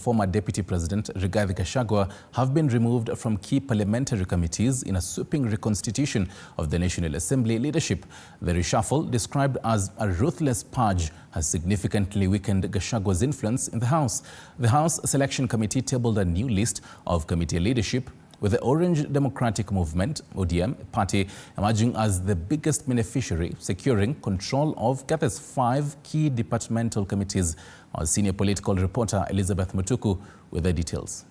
Former Deputy President Rigathi Gachagua have been removed from key parliamentary committees in a sweeping reconstitution of the National Assembly leadership. The reshuffle, described as a ruthless purge, has significantly weakened Gachagua's influence in the House. The House Selection Committee tabled a new list of committee leadership, with the Orange Democratic Movement (ODM) party emerging as the biggest beneficiary, securing control of Gather's 5 key departmental committees. Our senior political reporter Elizabeth Mutuku with the details.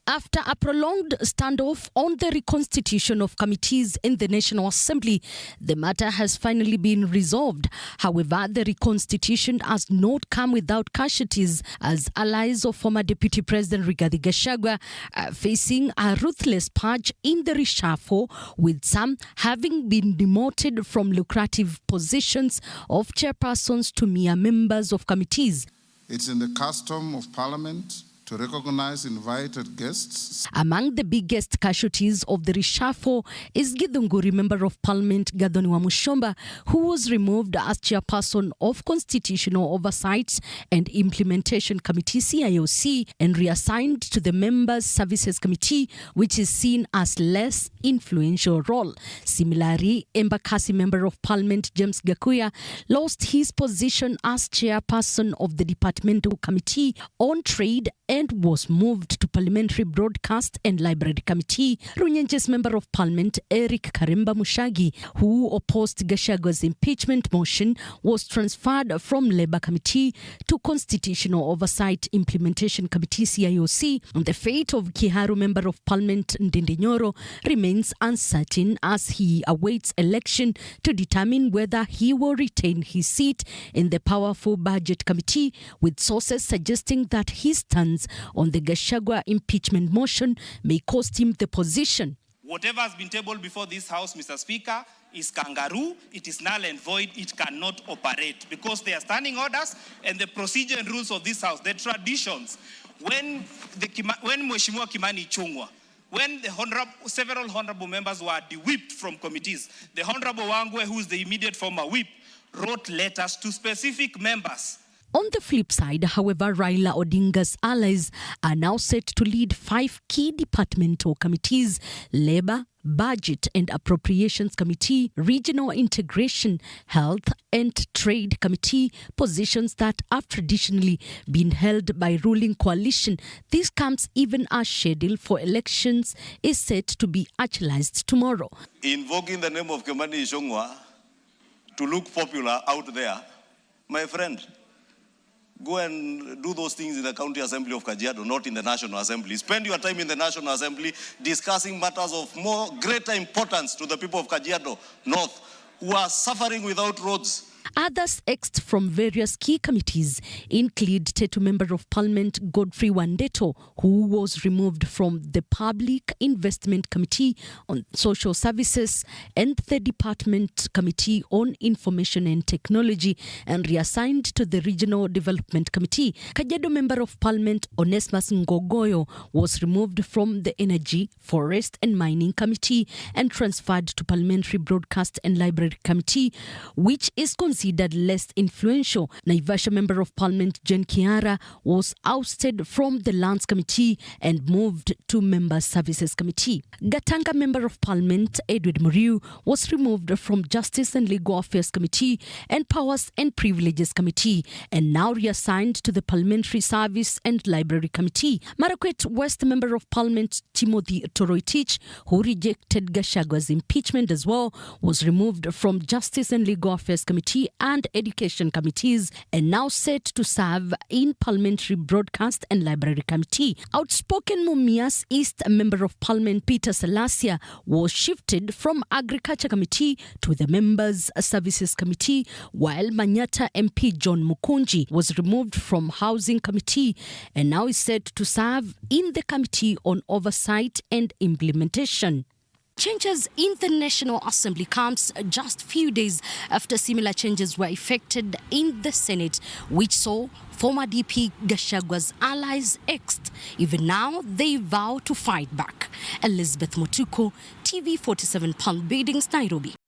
After a prolonged standoff on the reconstitution of committees in the National Assembly, the matter has finally been resolved. However, the reconstitution has not come without casualties, as allies of former Deputy President Rigathi Gachagua are facing a ruthless purge in the reshuffle, with some having been demoted from lucrative positions of chairpersons to mere members of committees. It's in the custom of Parliament to recognize invited guests. Among the biggest casualties of the reshuffle is Githunguri Member of Parliament Gathoni Wamuchomba, who was removed as chairperson of Constitutional Oversight and Implementation Committee (CIOC) and reassigned to the Members Services Committee, which is seen as less influential role. Similarly, Embakasi Member of Parliament James Gachagua lost his position as chairperson of the Departmental Committee on Trade and was moved to Parliamentary Broadcast and Library Committee. Runyenje's Member of Parliament Eric Karemba Mushagi, who opposed Gachagua's impeachment motion, was transferred from Labour Committee to Constitutional Oversight Implementation Committee (CIOC). The fate of Kiharu Member of Parliament Ndindi Nyoro remains uncertain, as he awaits election to determine whether he will retain his seat in the powerful Budget Committee, with sources suggesting that his stance on the Gachagua impeachment motion may cost him the position. Whatever has been tabled before this House, Mr. Speaker, is kangaroo. It is null and void. It cannot operate because they are standing orders and the procedure and rules of this House, the traditions. When Mheshimiwa Kimani Ichung'wah, when several honorable members were de-whipped from committees, the Honorable Wangwe, who is the immediate former whip, wrote letters to specific members. On the flip side, however, Raila Odinga's allies are now set to lead 5 key departmental committees: Labour, Budget and Appropriations Committee, Regional Integration, Health and Trade Committee, positions that have traditionally been held by ruling coalition. This comes even as schedule for elections is set to be actualized tomorrow. Invoking the name of Kimani Ichung'wah to look popular out there, my friend, go and do those things in the County Assembly of Kajiado, not in the National Assembly. Spend your time in the National Assembly discussing matters of greater importance to the people of Kajiado North, who are suffering without roads. Others exed from various key committees include Tetu Member of Parliament Godfrey Wandeto, who was removed from the Public Investment Committee on Social Services and the Department Committee on Information and Technology and reassigned to the Regional Development Committee. Kajiado Member of Parliament Onesmus Ngogoyo was removed from the Energy, Forest and Mining Committee and transferred to Parliamentary Broadcast and Library Committee, which is considered less influential. Naivasha Member of Parliament Jen Kiara was ousted from the Lands Committee and moved to Member Services Committee. Gatanga Member of Parliament Edward Muriu was removed from Justice and Legal Affairs Committee and Powers and Privileges Committee and now reassigned to the Parliamentary Service and Library Committee. Marakwet West Member of Parliament Timothy Toroitich, who rejected Gachagua's impeachment as well, was removed from Justice and Legal Affairs Committee and Education Committees and now set to serve in Parliamentary Broadcast and Library Committee. Outspoken Mumias East Member of Parliament Peter Salasia was shifted from Agriculture Committee to the Members Services Committee, while Manyata MP John Mukunji was removed from Housing Committee and now is set to serve in the Committee on Oversight and Implementation. Changes in the National Assembly comes just few days after similar changes were effected in the Senate, which saw former DP Gachagua's allies exed. Even now, they vow to fight back. Elizabeth Mutuku, TV 47 Palm Buildings, Nairobi.